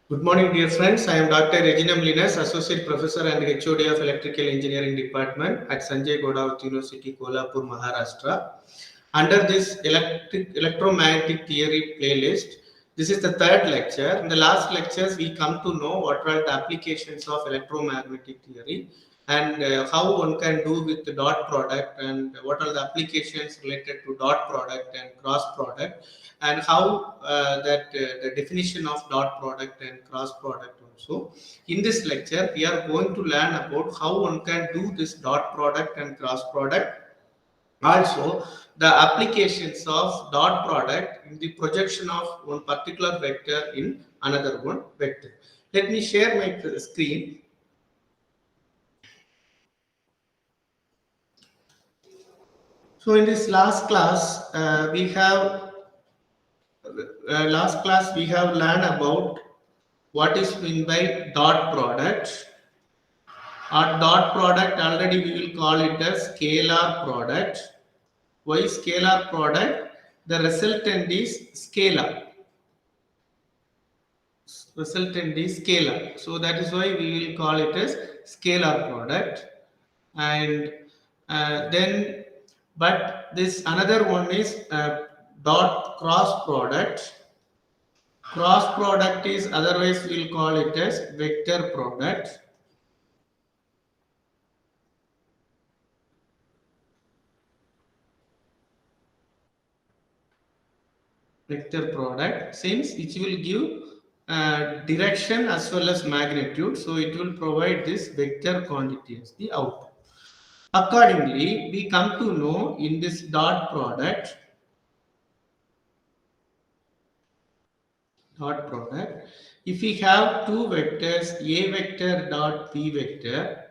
Good morning, dear friends. I am Dr. Regina Mlinas, Associate Professor and HOD of Electrical Engineering Department at Sanjay Godavat University, Kolhapur, Maharashtra. Under this electromagnetic theory playlist, this is the third lecture. In the last lectures, we come to know what are the applications of electromagnetic theory and how one can do with the dot product and what are the applications related to dot product and cross product and how the definition of dot product and cross product also. In this lecture, we are going to learn about how one can do this dot product and cross product. Also, the applications of dot product in the projection of one particular vector in another one vector. Let me share my screen. So in this last class we have learned about what is meant by dot product. Our dot product already we will call it as scalar product. Why scalar product? The resultant is scalar. Resultant is scalar. So that is why we will call it as scalar product. And then, but this another one is dot cross product. Cross product is otherwise we will call it as vector product. Vector product, since it will give direction as well as magnitude, so it will provide this vector quantity as the output. Accordingly, we come to know in this dot product, if we have two vectors, a vector dot b vector,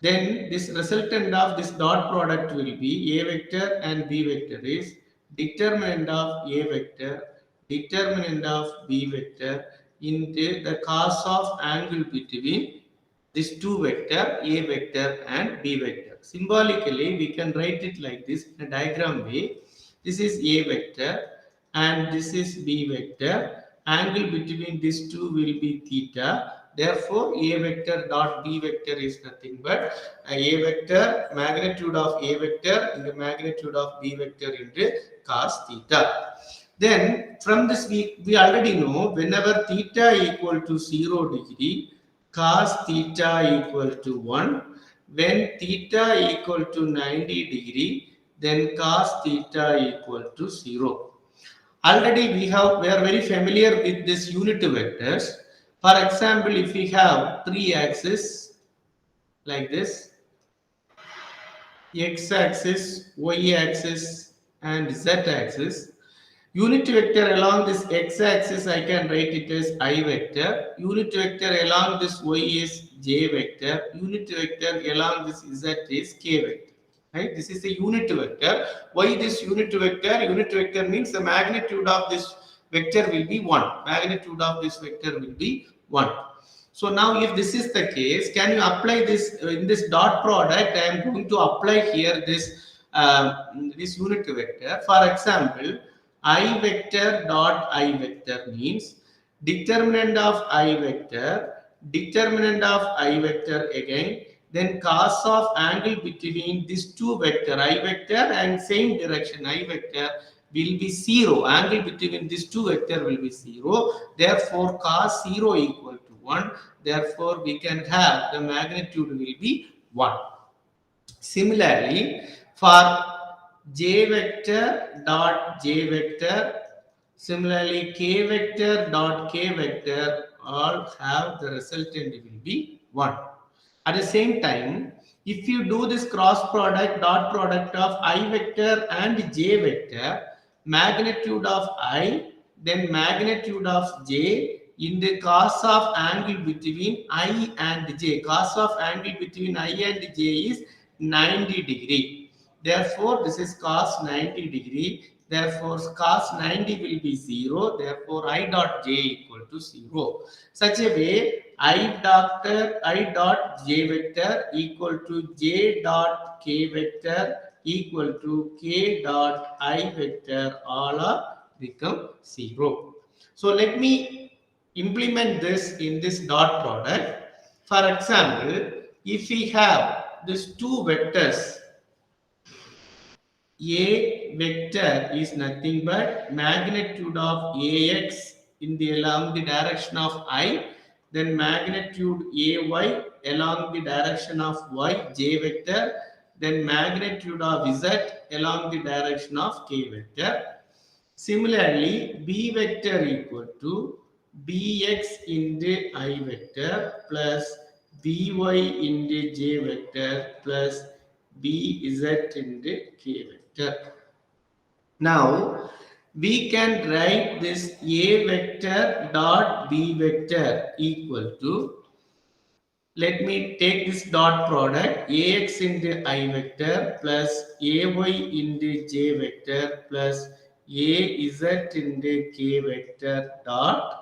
then this resultant of this dot product will be a vector and b vector is determinant of a vector, determinant of b vector into the cos of angle between these two vector, a vector and b vector. Symbolically, we can write it like this in a diagram way. This is a vector and this is b vector. Angle between these two will be theta. Therefore, a vector dot b vector is nothing but a vector magnitude of a vector into magnitude of b vector into cos theta. Then from this we already know whenever theta equal to 0 degree, cos theta equal to 1. When theta equal to 90 degree, then cos theta equal to 0. Already we are very familiar with this unit vectors. For example, if we have three axes like this, x axis, y axis and z axis, unit vector along this x axis I can write it as I vector, unit vector along this y is j vector, unit vector along this z is k vector. Right? This is a unit vector. Why this unit vector? Unit vector means the magnitude of this vector will be 1. Magnitude of this vector will be 1. So now if this is the case, can you apply this in this dot product? I am going to apply here this unit vector. For example, I vector dot I vector means determinant of I vector, determinant of I vector again, then cos of angle between these two vector I vector and same direction I vector will be 0. Angle between these two vector will be 0. Therefore, cos 0 equal to 1. Therefore, we can have the magnitude will be 1. Similarly, for j vector dot j vector, similarly k vector dot k vector all have the resultant will be 1. At the same time, if you do this cross product dot product of I vector and j vector, magnitude of I, then magnitude of j in the cos of angle between I and j. Cos of angle between I and j is 90 degree. Therefore, this is cos 90 degree. Therefore, cos 90 will be 0. Therefore, I dot j equal to 0. Such a way, I dot j vector equal to j dot k vector equal to k dot I vector all are become 0. So let me implement this in this dot product. For example, if we have these two vectors, A vector is nothing but magnitude of Ax in the along the direction of I, then magnitude Ay along the direction of Y, J vector, then magnitude of Z along the direction of K vector. Similarly, B vector equal to Bx into I vector plus By into J vector plus Bz into K vector. Now, we can write this A vector dot B vector equal to, let me take this dot product, Ax into I vector plus Ay into J vector plus Az into K vector dot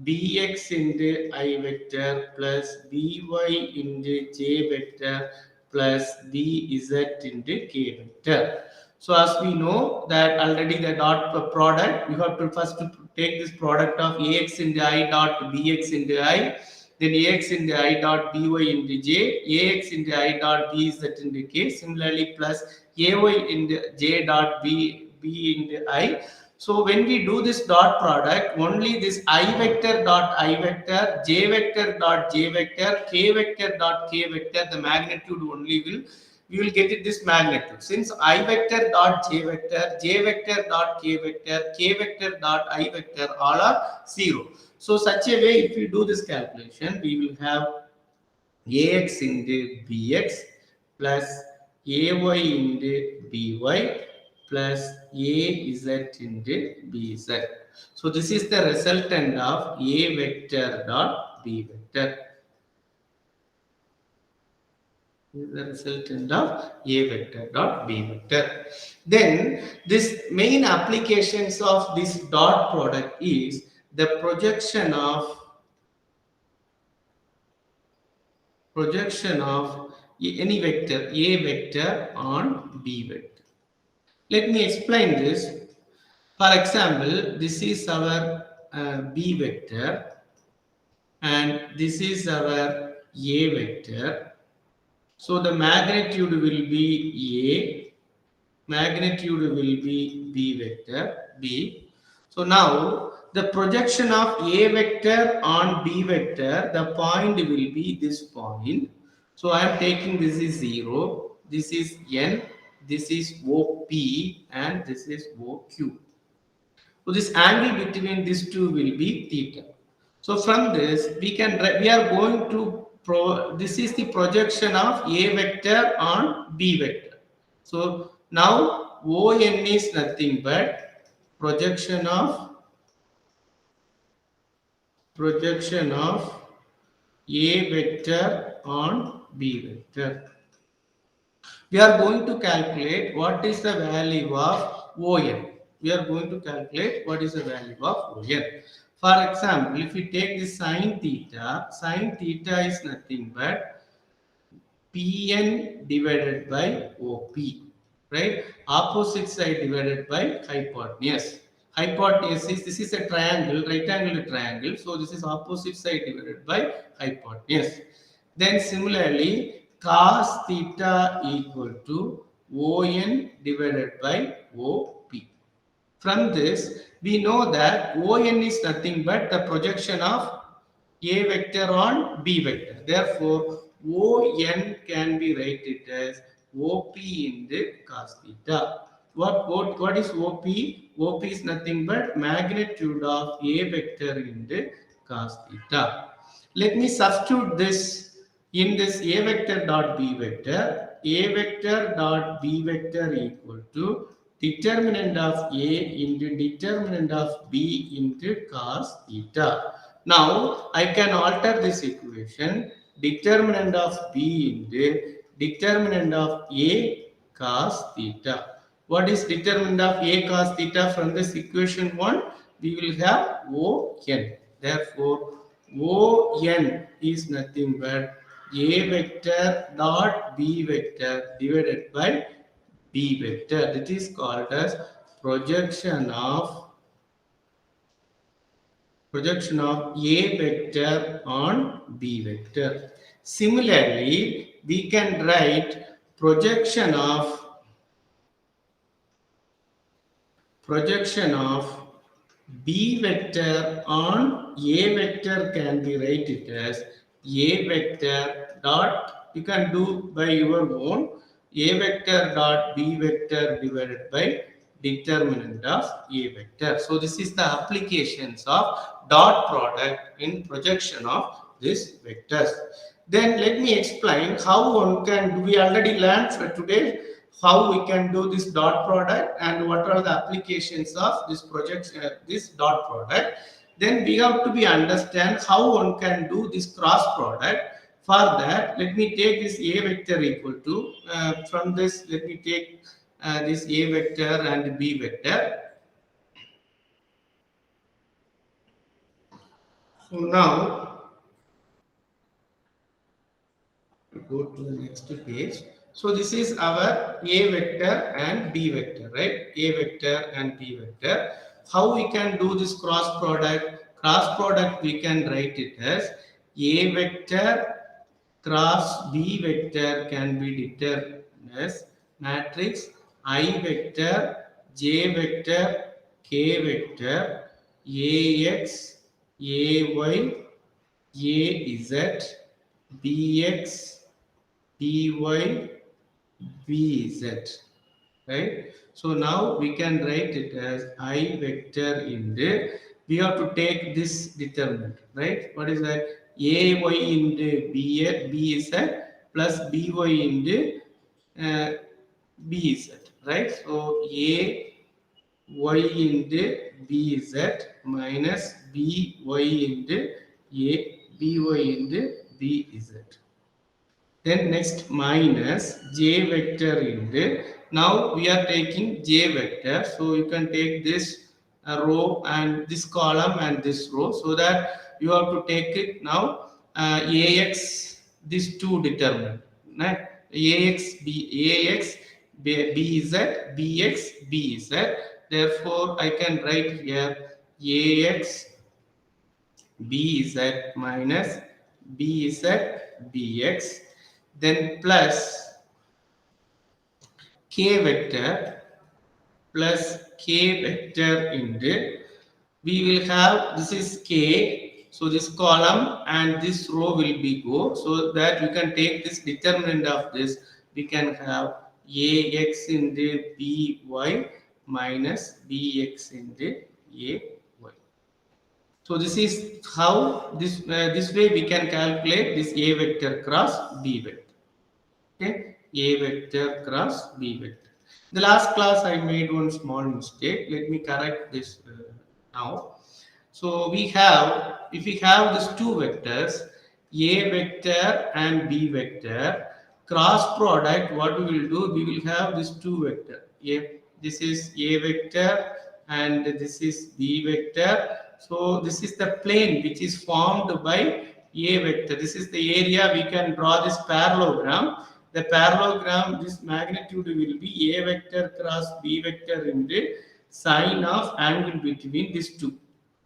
Bx into I vector plus By into J vector plus Bz into K vector. So as we know that already the dot product, you have to first to take this product of Ax into I dot Bx into I, then Ax into I dot By into J, Ax into I dot Bz into K, similarly plus Ay into J dot B into I. So when we do this dot product, only this I vector dot I vector, J vector dot J vector, K vector dot K vector, the magnitude only will, we will get it this magnitude. Since I vector dot J vector dot K vector dot I vector all are 0. So such a way, if we do this calculation, we will have Ax into Bx plus Ay into By plus Az into Bz. So this is the resultant of A vector dot B vector. This is the resultant of A vector dot B vector. Then this main applications of this dot product is the projection of any vector A vector on B vector. Let me explain this. For example, this is our B vector and this is our A vector. So the magnitude will be A, magnitude will be B vector, B. So now the projection of A vector on B vector, the point will be this point. So I am taking this is 0, this is N, this is OP and this is OQ. So this angle between these two will be theta. So from this we are going to this is the projection of A vector on B vector. So now ON is nothing but projection of A vector on B vector. We are going to calculate what is the value of ON. We are going to calculate what is the value of ON. For example, if we take the sine theta is nothing but Pn divided by OP, right? Opposite side divided by hypotenuse. Hypotenuse is, this is a triangle, right angle triangle. So this is opposite side divided by hypotenuse. Then similarly, cos theta equal to ON divided by OP. From this, we know that ON is nothing but the projection of A vector on B vector. Therefore, ON can be written as OP in the cos theta. What is OP? OP is nothing but magnitude of A vector in the cos theta. Let me substitute this in this A vector dot B vector. A vector dot B vector equal to determinant of A into determinant of B into cos theta. Now I can alter this equation. Determinant of B into determinant of A cos theta. What is determinant of A cos theta from this equation 1? We will have ON. Therefore, ON is nothing but A vector dot B vector divided by B vector. That is called as projection of projection of A vector on B vector. Similarly, we can write projection of B vector on A vector can be written as A vector dot, you can do by your own, A vector dot B vector divided by determinant of A vector. So this is the applications of dot product in projection of these vectors. Then let me explain how one can do. We already learned for today how we can do this dot product and what are the applications of this projection, this dot product. Then we have to be understand how one can do this cross product. For that, let me take this A vector equal to, from this, let me take this A vector and B vector. So now, go to the next page. So this is our A vector and B vector, right? A vector and B vector. How we can do this cross product? Cross product we can write it as A vector cross B vector can be determined as matrix I vector, J vector, K vector, AX, AY, AZ, BX, by bz, right? So now we can write it as I vector into, we have to take this determinant, right? What is that? Ay into bz plus by into uh, bz, right? So a y into bz minus by into a by into bz. Then next minus j vector into, now we are taking j vector, so you can take this row and this column and this row, so that you have to take it now ax, these two determinant, right? ax bz, bx bz. Therefore I can write here ax bz minus bz bx, then plus k vector plus k vector into, we will have, this is k, so this column and this row will be go, so that you can take this determinant of this, we can have ax into by minus bx into ay. So this is how this way we can calculate this a vector cross b vector. Okay, a vector cross b vector. The last class I made one small mistake. Let me correct this now. So we have, if we have these two vectors, a vector and b vector, cross product, what we will do, we will have these two vector. This is a vector and this is b vector. So this is the plane which is formed by a vector. This is the area we can draw this parallelogram. The parallelogram, this magnitude will be a vector cross b vector in the sine of angle between these two.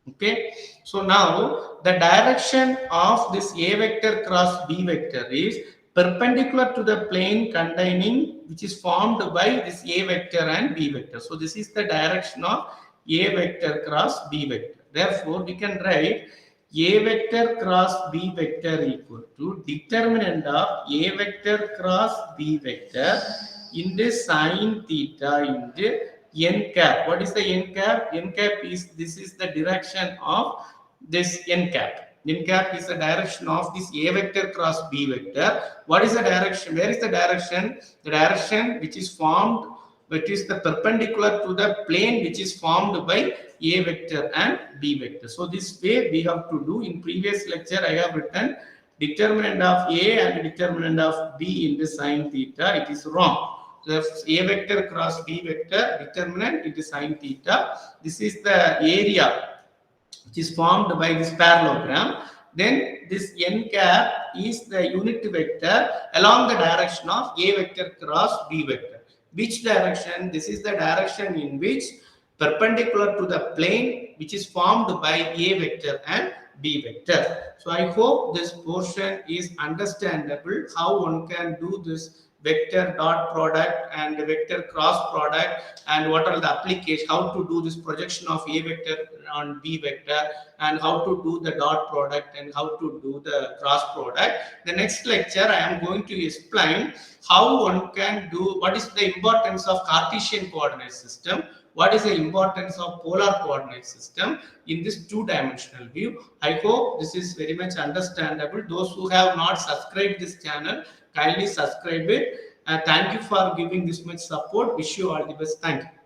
Okay, so now the direction of this a vector cross b vector is perpendicular to the plane containing, which is formed by this a vector and b vector. So this is the direction of a vector cross b vector. Therefore we can write a vector cross b vector equal to determinant of a vector cross b vector into sine theta into n cap. What is the n cap? N cap is, this is the direction of this n cap. N cap is the direction of this a vector cross b vector. What is the direction? Where is the direction? The direction which is formed, which is the perpendicular to the plane which is formed by a vector and b vector. So this way we have to do. In previous lecture I have written determinant of a and determinant of b into sine theta. It is wrong. The a vector cross b vector determinant into sine theta. This is the area which is formed by this parallelogram. Then this n cap is the unit vector along the direction of a vector cross b vector. Which direction? This is the direction in which perpendicular to the plane which is formed by A vector and B vector. So I hope this portion is understandable, how one can do this vector dot product and vector cross product, and what are the applications, how to do this projection of A vector on B vector, and how to do the dot product and how to do the cross product. The next lecture I am going to explain how one can do, what is the importance of Cartesian coordinate system, what is the importance of polar coordinate system in this two-dimensional view. I hope this is very much understandable. Those who have not subscribed this channel, kindly subscribe it. Thank you for giving this much support. Wish you all the best. Thank you.